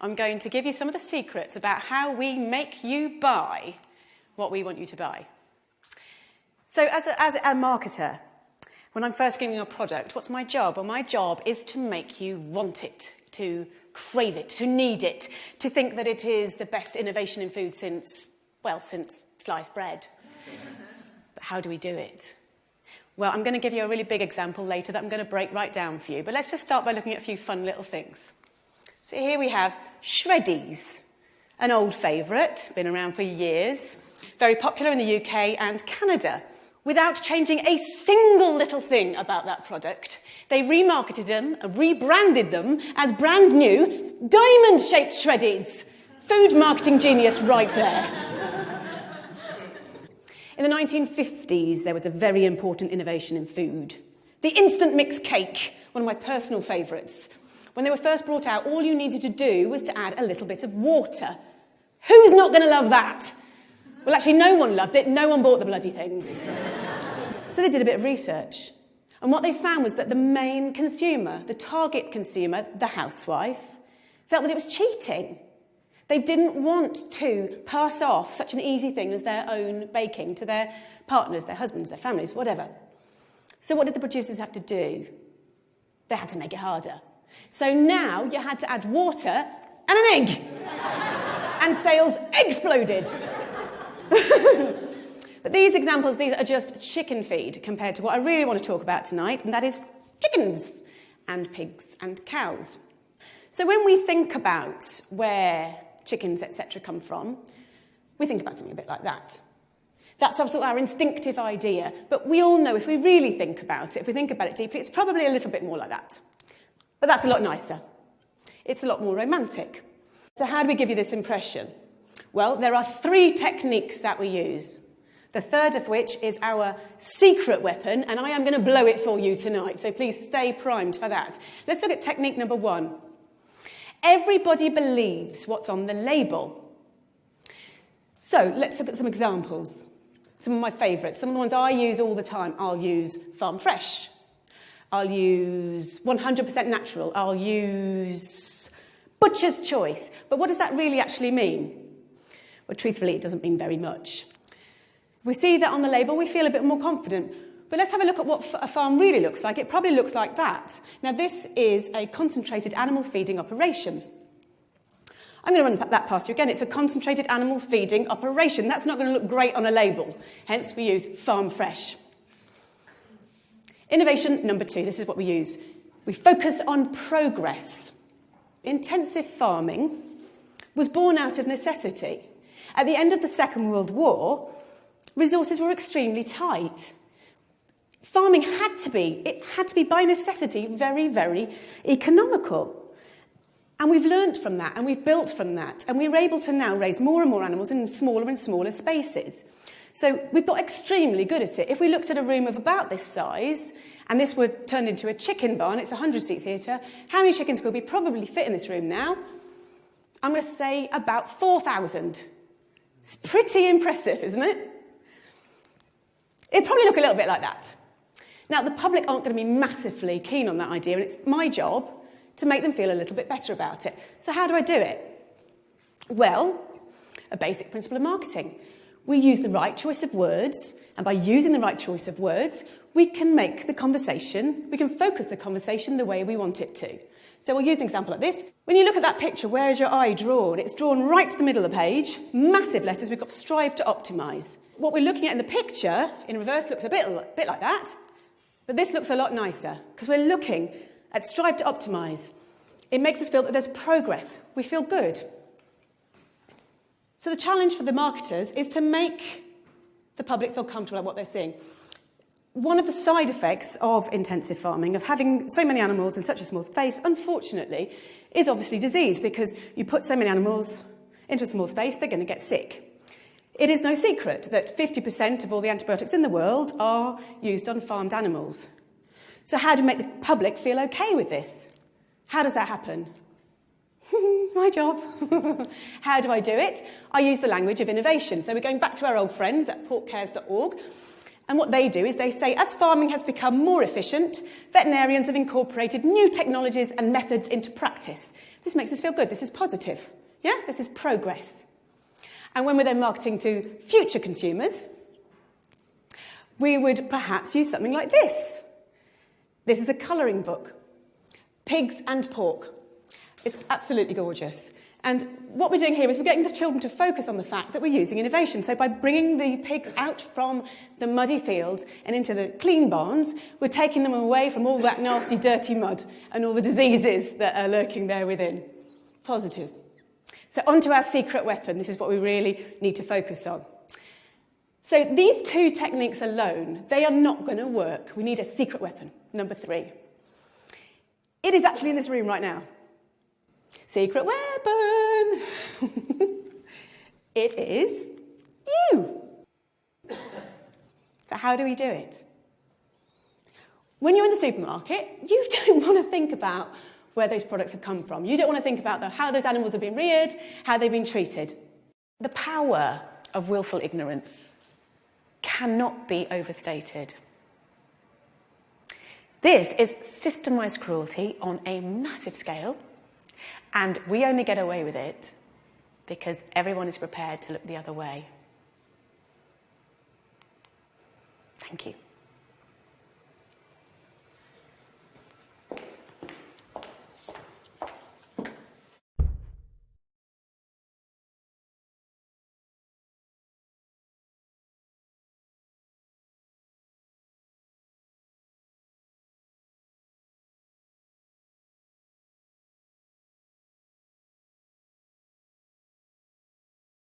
I'm going to give you some of the secrets about how we make you buy what we want you to buy. So as a marketer, when I'm first giving you a product, what's my job? Well, my job is to make you want it, to crave it, to need it, to think that it is the best innovation in food since sliced bread. But how do we do it? Well, I'm going to give you a really big example later that I'm going to break right down for you. But let's just start by looking at a few fun little things. So here we have Shreddies, an old favourite, been around for years, very popular in the UK and Canada. Without changing a single little thing about that product, they remarketed them, rebranded them as brand new diamond-shaped Shreddies. Food marketing genius right there. In the 1950s, there was a very important innovation in food. The instant mix cake, one of my personal favourites. When they were first brought out, all you needed to do was to add a little bit of water. Who's not going to love that? Well, actually, no one loved it. No one bought the bloody things. So they did a bit of research. And what they found was that the main consumer, the target consumer, the housewife, felt that it was cheating. They didn't want to pass off such an easy thing as their own baking to their partners, their husbands, their families, whatever. So what did the producers have to do? They had to make it harder. So now you had to add water and an egg. And sales exploded. But these examples, these are just chicken feed compared to what I really want to talk about tonight, and that is chickens and pigs and cows. So when we think about where chickens, etc. come from, we think about something a bit like that. That's also our instinctive idea, but we all know if we really think about it, if we think about it deeply, it's probably a little bit more like that. But that's a lot nicer. It's a lot more romantic. So how do we give you this impression? Well, there are 3 techniques that we use. The third of which is our secret weapon, and I am going to blow it for you tonight, so please stay primed for that. Let's look at technique number 1. Everybody believes what's on the label. So let's look at some examples. Some of my favourites, some of the ones I use all the time. I'll use farm fresh. I'll use 100% natural. I'll use butcher's choice. But what does that really actually mean? Well, truthfully, it doesn't mean very much. If we see that on the label, we feel a bit more confident. But let's have a look at what a farm really looks like. It probably looks like that. Now, this is a concentrated animal feeding operation. I'm going to run that past you again. It's a concentrated animal feeding operation. That's not going to look great on a label. Hence, we use farm fresh. Innovation number 2. This is what we use. We focus on progress. Intensive farming was born out of necessity. At the end of the Second World War, resources were extremely tight. Farming had to be by necessity very, very economical. And we've learnt from that, and we've built from that, and we're able to now raise more and more animals in smaller and smaller spaces. So we've got extremely good at it. If we looked at a room of about this size, and this were turned into a chicken barn, it's a 100-seat theatre, how many chickens could we probably fit in this room now? I'm going to say about 4,000. It's pretty impressive, isn't it? It'd probably look a little bit like that. Now, the public aren't going to be massively keen on that idea, and it's my job to make them feel a little bit better about it. So how do I do it? Well, a basic principle of marketing. We use the right choice of words, and by using the right choice of words, we can make the conversation, we can focus the conversation the way we want it to. So we'll use an example like this. When you look at that picture, where is your eye drawn? It's drawn right to the middle of the page, massive letters, we've got strive to optimise. What we're looking at in the picture, in reverse, looks a bit like that, but this looks a lot nicer, because we're looking at strive to optimise. It makes us feel that there's progress. We feel good. So the challenge for the marketers is to make the public feel comfortable at what they're seeing. One of the side effects of intensive farming, of having so many animals in such a small space, unfortunately, is obviously disease, because you put so many animals into a small space, they're going to get sick. It is no secret that 50% of all the antibiotics in the world are used on farmed animals. So how do we make the public feel okay with this? How does that happen? My job. How do I do it? I use the language of innovation. So we're going back to our old friends at porkcares.org. And what they do is they say, as farming has become more efficient, veterinarians have incorporated new technologies and methods into practice. This makes us feel good. This is positive. Yeah? This is progress. And when we're then marketing to future consumers, we would perhaps use something like this. This is a colouring book. Pigs and pork. It's absolutely gorgeous. And what we're doing here is we're getting the children to focus on the fact that we're using innovation. So by bringing the pigs out from the muddy fields and into the clean barns, we're taking them away from all that nasty, dirty mud and all the diseases that are lurking there within. Positive. So on to our secret weapon. This is what we really need to focus on. So these two techniques alone, they are not going to work. We need a secret weapon, number 3. It is actually in this room right now. Secret weapon! It is you. So how do we do it? When you're in the supermarket, you don't want to think about where those products have come from. You don't want to think about how those animals have been reared, how they've been treated. The power of willful ignorance cannot be overstated. This is systemised cruelty on a massive scale, and we only get away with it because everyone is prepared to look the other way. Thank you.